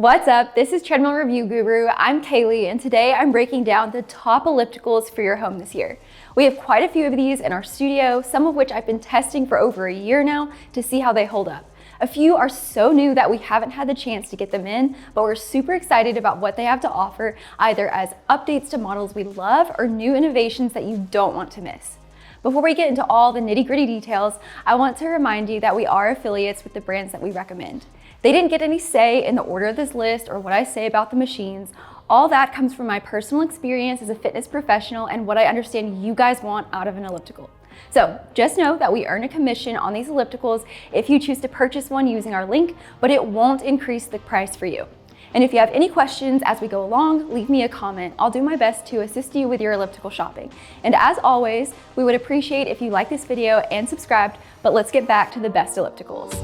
What's up? This is Treadmill Review Guru. I'm Kaylee, and today I'm breaking down the top ellipticals for your home this year. We have quite a few of these in our studio, some of which I've been testing for over a year now to see how they hold up. A few are so new that we haven't had the chance to get them in, but we're super excited about what they have to offer, either as updates to models we love or new innovations that you don't want to miss. Before we get into all the nitty-gritty details, I want to remind you that we are affiliates with the brands that we recommend. They didn't get any say in the order of this list or what I say about the machines. All that comes from my personal experience as a fitness professional and what I understand you guys want out of an elliptical. So just know that we earn a commission on these ellipticals if you choose to purchase one using our link, but it won't increase the price for you. And if you have any questions as we go along, leave me a comment. I'll do my best to assist you with your elliptical shopping. And as always, we would appreciate if you like this video and subscribed, but let's get back to the best ellipticals.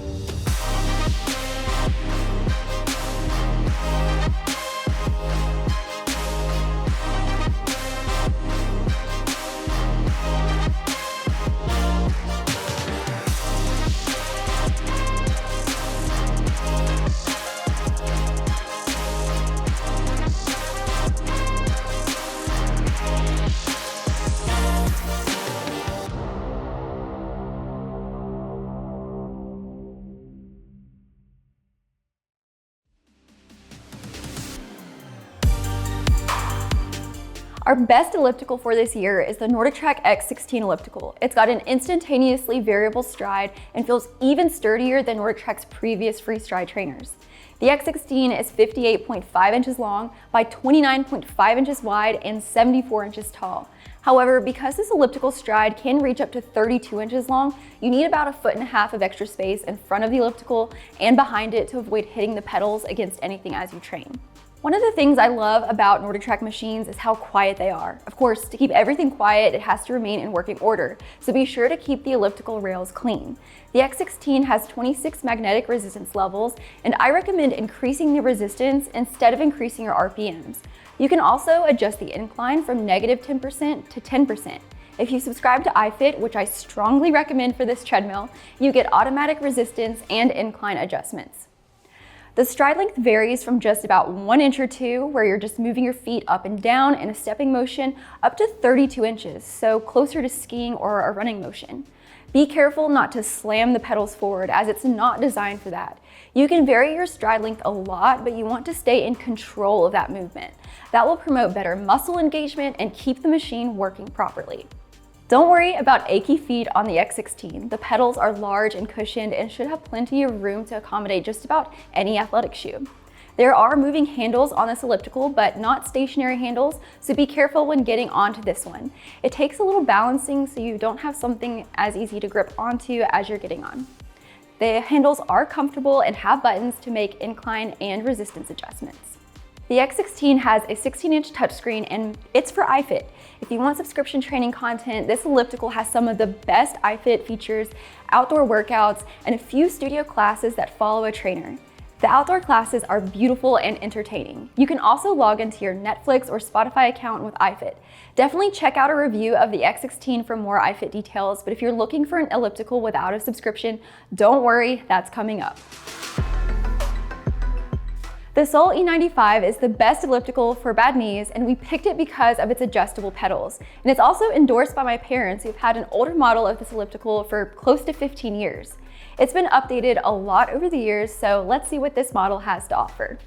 Our best elliptical for this year is the NordicTrack X16 elliptical. It's got an instantaneously variable stride and feels even sturdier than NordicTrack's previous free stride trainers. The X16 is 58.5 inches long by 29.5 inches wide and 74 inches tall. However, because this elliptical stride can reach up to 32 inches long, you need about 1.5 feet of extra space in front of the elliptical and behind it to avoid hitting the pedals against anything as you train. One of the things I love about NordicTrack machines is how quiet they are. Of course, to keep everything quiet, it has to remain in working order, so be sure to keep the elliptical rails clean. The X16 has 26 magnetic resistance levels, and I recommend increasing the resistance instead of increasing your RPMs. You can also adjust the incline from -10% to 10%. If you subscribe to HIIT, which I strongly recommend for this treadmill, you get automatic resistance and incline adjustments. The stride length varies from just about 1 inch or 2, where you're just moving your feet up and down in a stepping motion, up to 32 inches, so closer to skiing or a running motion. Be careful not to slam the pedals forward, as it's not designed for that. You can vary your stride length a lot, but you want to stay in control of that movement. That will promote better muscle engagement and keep the machine working properly. Don't worry about achy feet on the X16. The pedals are large and cushioned and should have plenty of room to accommodate just about any athletic shoe. There are moving handles on this elliptical, but not stationary handles, so be careful when getting onto this one. It takes a little balancing so you don't have something as easy to grip onto as you're getting on. The handles are comfortable and have buttons to make incline and resistance adjustments. The X16 has a 16-inch touchscreen and it's for HIIT. If you want subscription training content, this elliptical has some of the best HIIT features, outdoor workouts, and a few studio classes that follow a trainer. The outdoor classes are beautiful and entertaining. You can also log into your Netflix or Spotify account with HIIT. Definitely check out a review of the X16 for more HIIT details, but if you're looking for an elliptical without a subscription, don't worry, that's coming up. The Sol E95 is the best elliptical for bad knees, and we picked it because of its adjustable pedals. And it's also endorsed by my parents, who've had an older model of this elliptical for close to 15 years. It's been updated a lot over the years, so let's see what this model has to offer.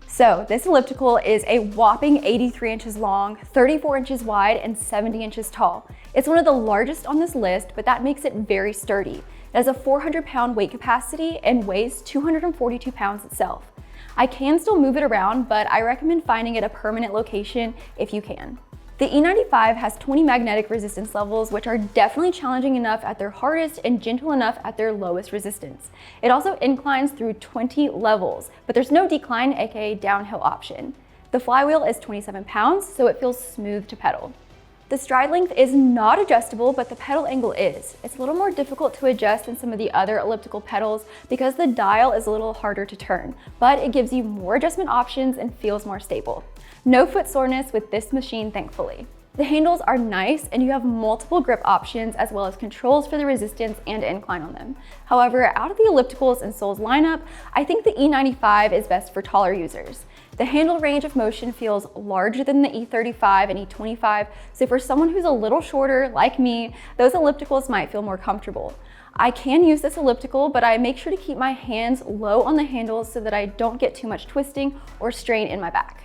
So this elliptical is a whopping 83 inches long, 34 inches wide, and 70 inches tall. It's one of the largest on this list, but that makes it very sturdy. It has a 400-pound weight capacity and weighs 242 pounds itself. I can still move it around, but I recommend finding it a permanent location if you can. The E95 has 20 magnetic resistance levels, which are definitely challenging enough at their hardest and gentle enough at their lowest resistance. It also inclines through 20 levels, but there's no decline, aka downhill option. The flywheel is 27 pounds, so it feels smooth to pedal. The stride length is not adjustable, but the pedal angle is. It's a little more difficult to adjust than some of the other elliptical pedals because the dial is a little harder to turn, but it gives you more adjustment options and feels more stable. No foot soreness with this machine, thankfully. The handles are nice and you have multiple grip options as well as controls for the resistance and incline on them. However, out of the ellipticals and soles lineup, I think the E95 is best for taller users. The handle range of motion feels larger than the E35 and E25, so for someone who's a little shorter, like me, those ellipticals might feel more comfortable. I can use this elliptical, but I make sure to keep my hands low on the handles so that I don't get too much twisting or strain in my back.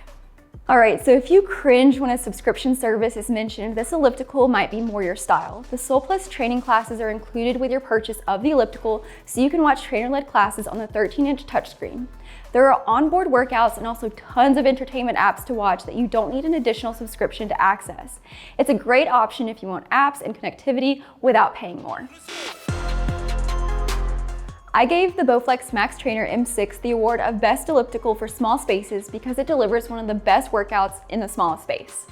All right, so if you cringe when a subscription service is mentioned, this elliptical might be more your style. The Soul Plus training classes are included with your purchase of the elliptical, so you can watch trainer-led classes on the 13-inch touchscreen. There are onboard workouts and also tons of entertainment apps to watch that you don't need an additional subscription to access. It's a great option if you want apps and connectivity without paying more. I gave the Boflex Max Trainer M6 the award of Best Elliptical for small spaces because it delivers one of the best workouts in the smallest space.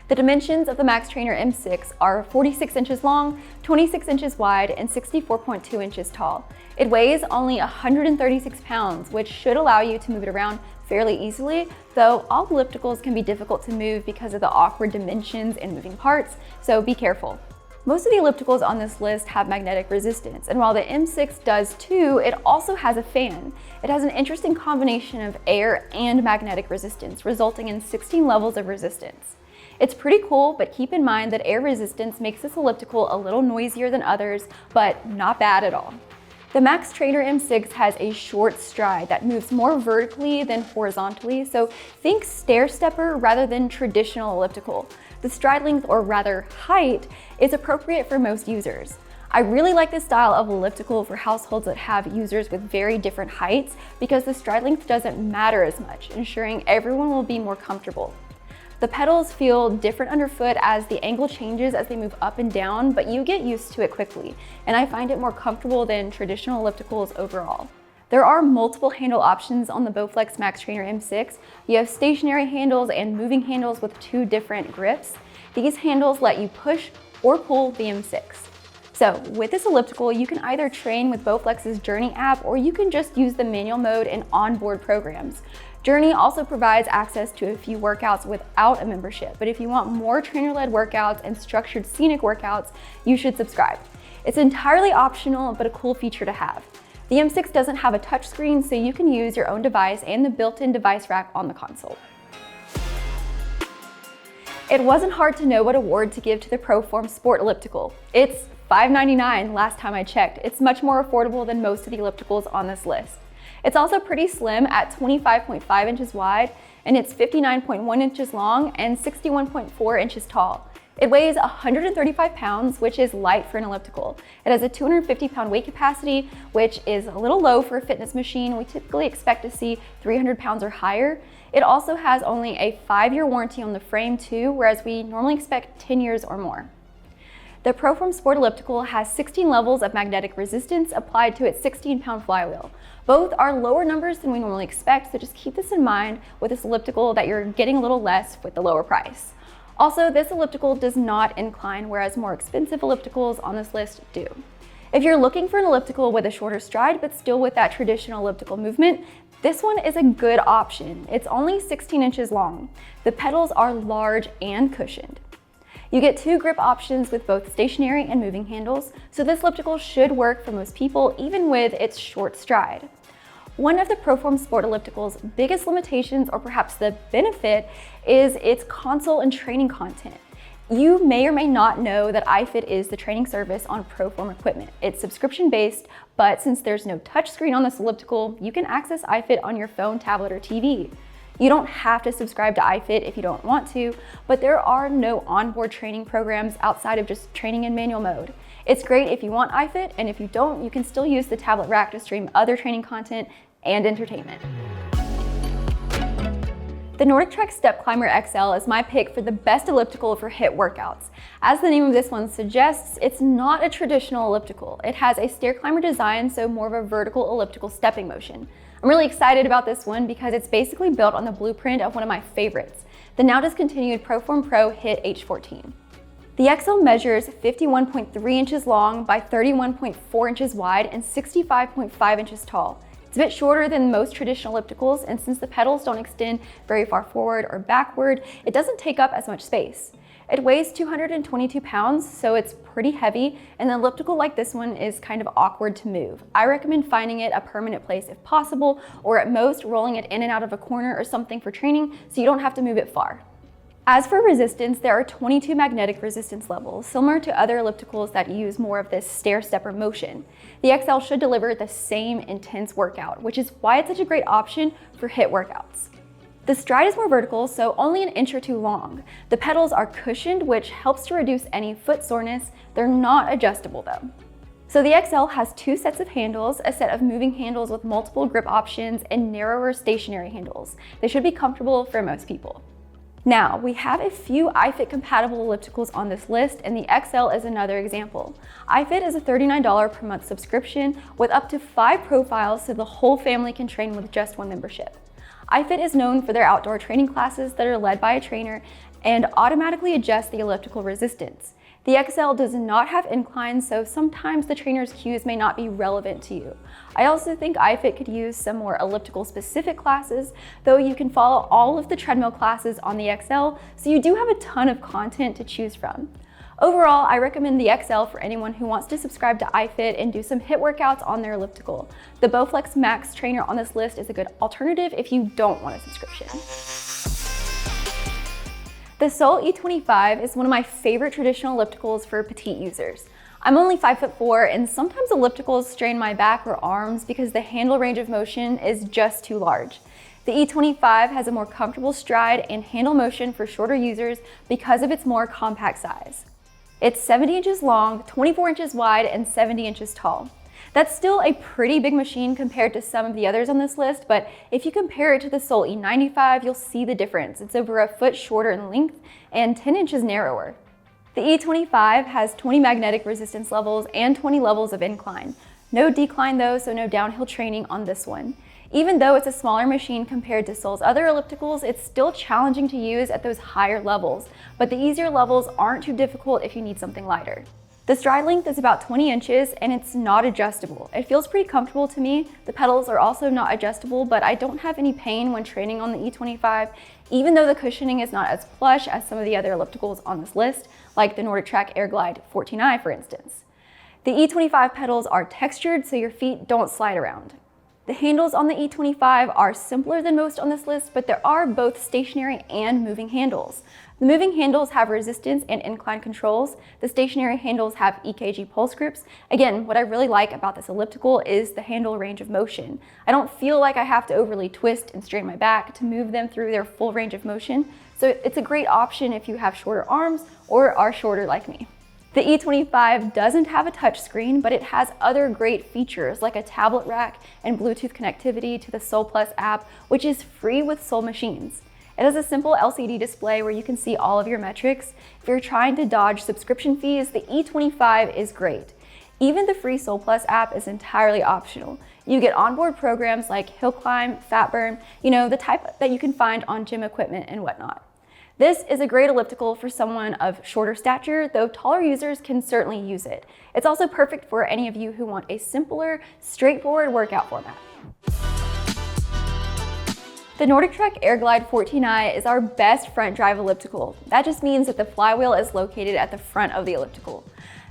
The dimensions of the Max Trainer M6 are 46 inches long, 26 inches wide, and 64.2 inches tall. It weighs only 136 pounds, which should allow you to move it around fairly easily, though all ellipticals can be difficult to move because of the awkward dimensions and moving parts, so be careful. Most of the ellipticals on this list have magnetic resistance, and while the M6 does too, it also has a fan. It has an interesting combination of air and magnetic resistance, resulting in 16 levels of resistance. It's pretty cool, but keep in mind that air resistance makes this elliptical a little noisier than others, but not bad at all. The Max Trainer M6 has a short stride that moves more vertically than horizontally, so think stair stepper rather than traditional elliptical. The stride length, or rather height, is appropriate for most users. I really like this style of elliptical for households that have users with very different heights because the stride length doesn't matter as much, ensuring everyone will be more comfortable. The pedals feel different underfoot as the angle changes as they move up and down, but you get used to it quickly, and I find it more comfortable than traditional ellipticals overall. There are multiple handle options on the Boflex Max Trainer M6. You have stationary handles and moving handles with 2 different grips. These handles let you push or pull the M6. So with this elliptical, you can either train with Boflex's Journey app or you can just use the manual mode and onboard programs. Journey also provides access to a few workouts without a membership, but if you want more trainer-led workouts and structured scenic workouts, you should subscribe. It's entirely optional, but a cool feature to have. The M6 doesn't have a touchscreen, so you can use your own device and the built-in device rack on the console. It wasn't hard to know what award to give to the Proor Sport elliptical. It's $5.99 last time I checked. It's much more affordable than most of the ellipticals on this list. It's also pretty slim at 25.5 inches wide, and it's 59.1 inches long and 61.4 inches tall. It weighs 135 pounds, which is light for an elliptical. It has a 250-pound weight capacity, which is a little low for a fitness machine. We typically expect to see 300 pounds or higher. It also has only a 5-year warranty on the frame too, whereas we normally expect 10 years or more. The Proor Sport elliptical has 16 levels of magnetic resistance applied to its 16-pound flywheel. Both are lower numbers than we normally expect, so just keep this in mind with this elliptical that you're getting a little less with the lower price. Also, this elliptical does not incline, whereas more expensive ellipticals on this list do. If you're looking for an elliptical with a shorter stride, but still with that traditional elliptical movement, this one is a good option. It's only 16 inches long. The pedals are large and cushioned. You get 2 grip options with both stationary and moving handles, so this elliptical should work for most people, even with its short stride. One of the Proor Sport elliptical's biggest limitations, or perhaps the benefit, is its console and training content. You may or may not know that HIIT is the training service on Proor equipment. It's subscription-based, but since there's no touchscreen on this elliptical, you can access HIIT on your phone, tablet, or TV. You don't have to subscribe to HIIT if you don't want to, but there are no onboard training programs outside of just training in manual mode. It's great if you want HIIT, and if you don't, you can still use the tablet rack to stream other training content and entertainment. The NordicTrack Step Climber XL is my pick for the best elliptical for HIIT workouts. As the name of this one suggests, it's not a traditional elliptical. It has a stair climber design, so more of a vertical elliptical stepping motion. I'm really excited about this one because it's basically built on the blueprint of one of my favorites, the now discontinued Proor Pro HIIT H14. The XL measures 51.3 inches long by 31.4 inches wide and 65.5 inches tall. It's a bit shorter than most traditional ellipticals, and since the pedals don't extend very far forward or backward, it doesn't take up as much space. It weighs 222 pounds, so it's pretty heavy, and an elliptical like this one is kind of awkward to move. I recommend finding it a permanent place if possible, or at most rolling it in and out of a corner or something for training so you don't have to move it far. As for resistance, there are 22 magnetic resistance levels, similar to other ellipticals that use more of this stair-stepper motion. The XL should deliver the same intense workout, which is why it's such a great option for HIIT workouts. The stride is more vertical, so only an inch or two long. The pedals are cushioned, which helps to reduce any foot soreness. They're not adjustable though. So the XL has two sets of handles, a set of moving handles with multiple grip options, and narrower stationary handles. They should be comfortable for most people. Now, we have a few iFit compatible ellipticals on this list, and the XL is another example. iFit is a $39 per month subscription with up to 5 profiles, so the whole family can train with just one membership. iFit is known for their outdoor training classes that are led by a trainer and automatically adjust the elliptical resistance. The XL does not have inclines, so sometimes the trainer's cues may not be relevant to you. I also think iFit could use some more elliptical specific classes, though you can follow all of the treadmill classes on the XL, so you do have a ton of content to choose from. Overall, I recommend the XL for anyone who wants to subscribe to iFit and do some HIIT workouts on their elliptical. The Boflex Max trainer on this list is a good alternative if you don't want a subscription. The Sol E25 is one of my favorite traditional ellipticals for petite users. I'm only 5'4", and sometimes ellipticals strain my back or arms because the handle range of motion is just too large. The E25 has a more comfortable stride and handle motion for shorter users because of its more compact size. It's 70 inches long, 24 inches wide, and 70 inches tall. That's still a pretty big machine compared to some of the others on this list, but if you compare it to the Sol E95, you'll see the difference. It's over a foot shorter in length and 10 inches narrower. The E25 has 20 magnetic resistance levels and 20 levels of incline. No decline though, so no downhill training on this one. Even though it's a smaller machine compared to Sol's other ellipticals, it's still challenging to use at those higher levels, but the easier levels aren't too difficult if you need something lighter. The stride length is about 20 inches and it's not adjustable. It feels pretty comfortable to me. The pedals are also not adjustable, but I don't have any pain when training on the E25, even though the cushioning is not as plush as some of the other ellipticals on this list, like the NordicTrack Airglide 14i, for instance. The E25 pedals are textured so your feet don't slide around. The handles on the E25 are simpler than most on this list, but there are both stationary and moving handles. The moving handles have resistance and incline controls. The stationary handles have EKG pulse grips. Again, what I really like about this elliptical is the handle range of motion. I don't feel like I have to overly twist and strain my back to move them through their full range of motion, so it's a great option if you have shorter arms or are shorter like me. The E25 doesn't have a touchscreen, but it has other great features like a tablet rack and Bluetooth connectivity to the Sol Plus app, which is free with Sol machines. It has a simple LCD display where you can see all of your metrics. If you're trying to dodge subscription fees, the E25 is great. Even the free Sol Plus app is entirely optional. You get onboard programs like hill climb, fat burn, the type that you can find on gym equipment and whatnot. This is a great elliptical for someone of shorter stature, though taller users can certainly use it. It's also perfect for any of you who want a simpler, straightforward workout format. The NordicTrack Airglide 14i is our best front drive elliptical. That just means that the flywheel is located at the front of the elliptical.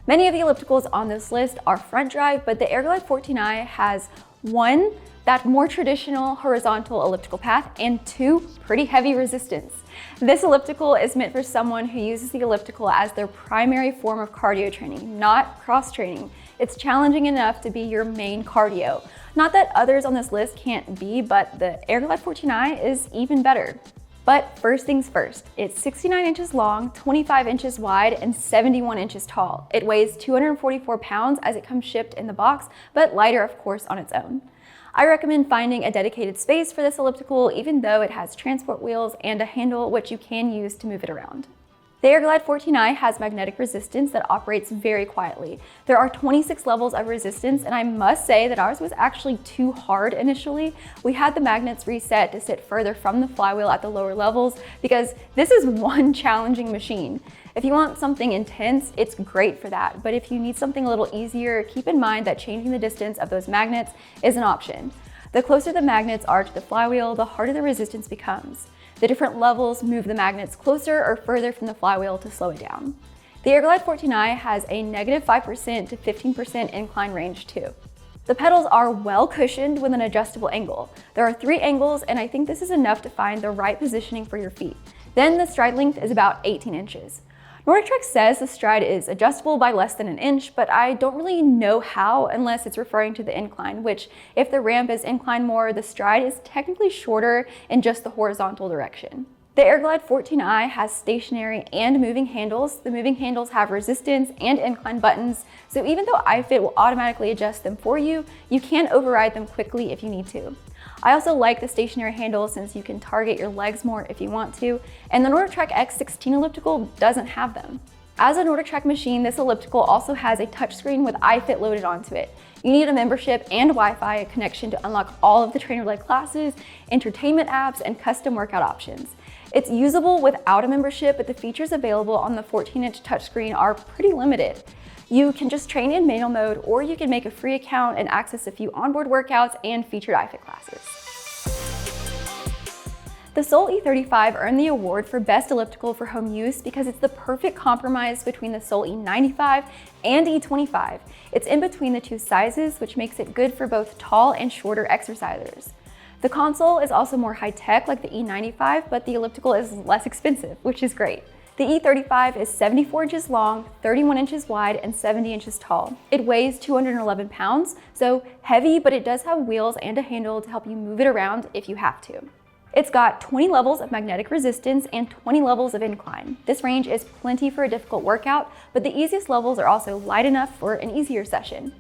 Many of the ellipticals on this list are front drive, but the Airglide 14i has one, that more traditional horizontal elliptical path, and two, pretty heavy resistance. This elliptical is meant for someone who uses the elliptical as their primary form of cardio training, not cross training. It's challenging enough to be your main cardio. Not that others on this list can't be, but the Airglide 14i is even better. But first things first, it's 69 inches long, 25 inches wide, and 71 inches tall. It weighs 244 pounds as it comes shipped in the box, but lighter of course on its own. I recommend finding a dedicated space for this elliptical, even though it has transport wheels and a handle which you can use to move it around. The Airglide 14i has magnetic resistance that operates very quietly. There are 26 levels of resistance, and I must say that ours was actually too hard initially. We had the magnets reset to sit further from the flywheel at the lower levels because this is one challenging machine. If you want something intense, it's great for that, but if you need something a little easier, keep in mind that changing the distance of those magnets is an option. The closer the magnets are to the flywheel, the harder the resistance becomes. The different levels move the magnets closer or further from the flywheel to slow it down. The Airglide 14i has a -5% to 15% incline range too. The pedals are well cushioned with an adjustable angle. There are 3 angles, and I think this is enough to find the right positioning for your feet. Then the stride length is about 18 inches. NordicTrack says the stride is adjustable by less than 1 inch, but I don't really know how unless it's referring to the incline, which if the ramp is inclined more, the stride is technically shorter in just the horizontal direction. The Airglide 14i has stationary and moving handles. The moving handles have resistance and incline buttons, so even though iFit will automatically adjust them for you, you can override them quickly if you need to. I also like the stationary handles since you can target your legs more if you want to, and the NordicTrack X16 elliptical doesn't have them. As a NordicTrack machine, this elliptical also has a touchscreen with iFit loaded onto it. You need a membership and Wi-Fi connection to unlock all of the trainer-led classes, entertainment apps, and custom workout options. It's usable without a membership, but the features available on the 14-inch touchscreen are pretty limited. You can just train in manual mode, or you can make a free account and access a few onboard workouts and featured iFit classes. The Soul E35 earned the award for Best Elliptical for Home Use because it's the perfect compromise between the Soul E95 and E25. It's in between the 2 sizes, which makes it good for both tall and shorter exercisers. The console is also more high-tech like the E95, but the elliptical is less expensive, which is great. The E35 is 74 inches long, 31 inches wide, and 70 inches tall. It weighs 211 pounds, so heavy, but it does have wheels and a handle to help you move it around if you have to. It's got 20 levels of magnetic resistance and 20 levels of incline. This range is plenty for a difficult workout, but the easiest levels are also light enough for an easier session.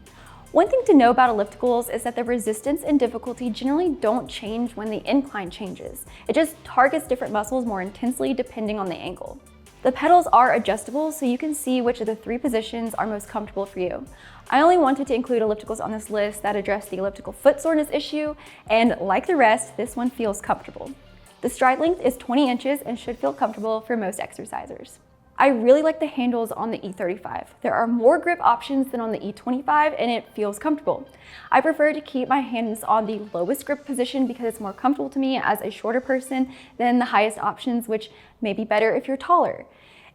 One thing to know about ellipticals is that the resistance and difficulty generally don't change when the incline changes. It just targets different muscles more intensely depending on the angle. The pedals are adjustable, so you can see which of the 3 positions are most comfortable for you. I only wanted to include ellipticals on this list that address the elliptical foot soreness issue, and like the rest, this one feels comfortable. The stride length is 20 inches and should feel comfortable for most exercisers. I really like the handles on the E35. There are more grip options than on the E25, and it feels comfortable. I prefer to keep my hands on the lowest grip position because it's more comfortable to me as a shorter person than the highest options, which may be better if you're taller.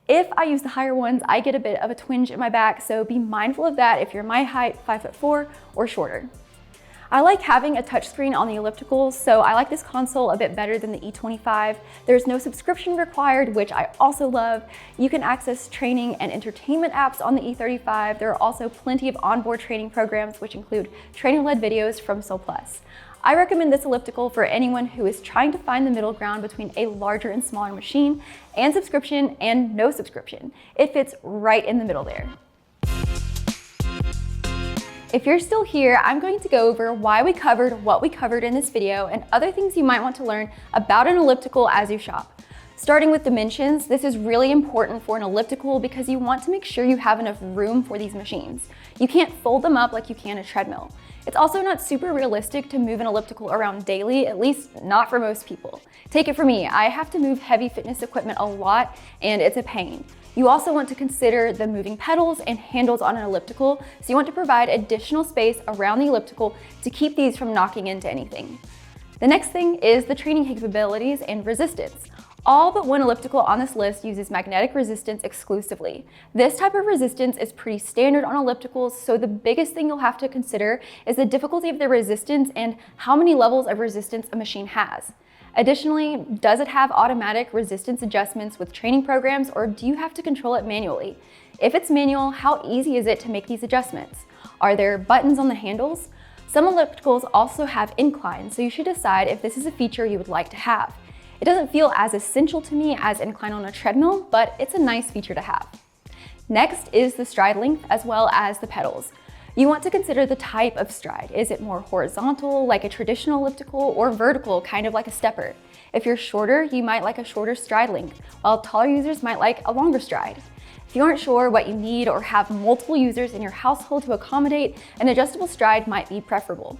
If I use the higher ones, I get a bit of a twinge in my back, so be mindful of that if you're my height, 5'4" or shorter. I like having a touchscreen on the ellipticals, so I like this console a bit better than the E25. There's no subscription required, which I also love. You can access training and entertainment apps on the E35. There are also plenty of onboard training programs, which include trainer-led videos from Soul Plus. I recommend this elliptical for anyone who is trying to find the middle ground between a larger and smaller machine and subscription and no subscription. It fits right in the middle there. If you're still here, I'm going to go over why we covered what we covered in this video and other things you might want to learn about an elliptical as you shop. Starting with dimensions, this is really important for an elliptical because you want to make sure you have enough room for these machines. You can't fold them up like you can a treadmill. It's also not super realistic to move an elliptical around daily, at least not for most people. Take it from me, I have to move heavy fitness equipment a lot and it's a pain. You also want to consider the moving pedals and handles on an elliptical, so you want to provide additional space around the elliptical to keep these from knocking into anything. The next thing is the training capabilities and resistance. All but one elliptical on this list uses magnetic resistance exclusively. This type of resistance is pretty standard on ellipticals, so the biggest thing you'll have to consider is the difficulty of the resistance and how many levels of resistance a machine has. Additionally, does it have automatic resistance adjustments with training programs, or do you have to control it manually? If it's manual, how easy is it to make these adjustments? Are there buttons on the handles? Some ellipticals also have incline, so you should decide if this is a feature you would like to have. It doesn't feel as essential to me as incline on a treadmill, but it's a nice feature to have. Next is the stride length as well as the pedals. You want to consider the type of stride. Is it more horizontal, like a traditional elliptical, or vertical, kind of like a stepper? If you're shorter, you might like a shorter stride length, while taller users might like a longer stride. If you aren't sure what you need or have multiple users in your household to accommodate, an adjustable stride might be preferable.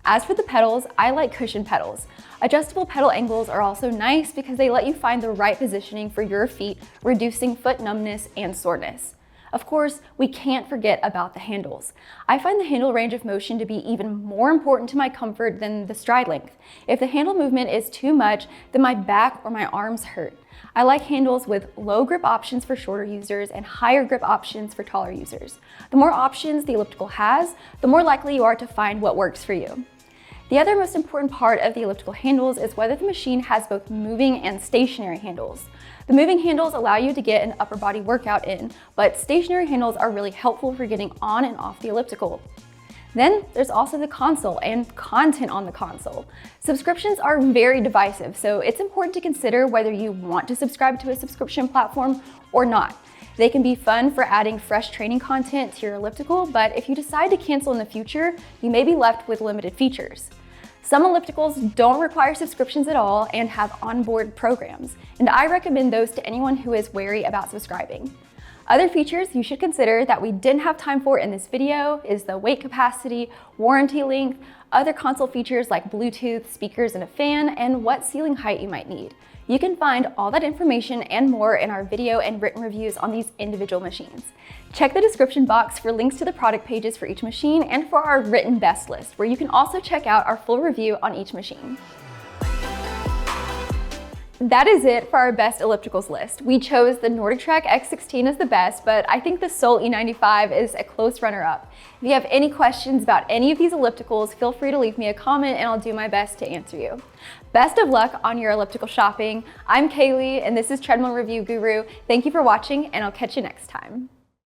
As for the pedals, I like cushion pedals. Adjustable pedal angles are also nice because they let you find the right positioning for your feet, reducing foot numbness and soreness. Of course, we can't forget about the handles. I find the handle range of motion to be even more important to my comfort than the stride length. If the handle movement is too much, then my back or my arms hurt. I like handles with low grip options for shorter users and higher grip options for taller users. The more options the elliptical has, the more likely you are to find what works for you. The other most important part of the elliptical handles is whether the machine has both moving and stationary handles. The moving handles allow you to get an upper body workout in, but stationary handles are really helpful for getting on and off the elliptical. Then there's also the console and content on the console. Subscriptions are very divisive, so it's important to consider whether you want to subscribe to a subscription platform or not. They can be fun for adding fresh training content to your elliptical, but if you decide to cancel in the future, you may be left with limited features. Some ellipticals don't require subscriptions at all and have onboard programs, and I recommend those to anyone who is wary about subscribing. Other features you should consider that we didn't have time for in this video is the weight capacity, warranty length, other console features like Bluetooth, speakers, and a fan, and what ceiling height you might need. You can find all that information and more in our video and written reviews on these individual machines. Check the description box for links to the product pages for each machine and for our written best list, where you can also check out our full review on each machine. That is it for our best ellipticals list. We chose the NordicTrack X16 as the best, but I think the Sol E95 is a close runner-up. If you have any questions about any of these ellipticals, feel free to leave me a comment and I'll do my best to answer you. Best of luck on your elliptical shopping. I'm Kaylee and this is Treadmill Review Guru. Thank you for watching and I'll catch you next time.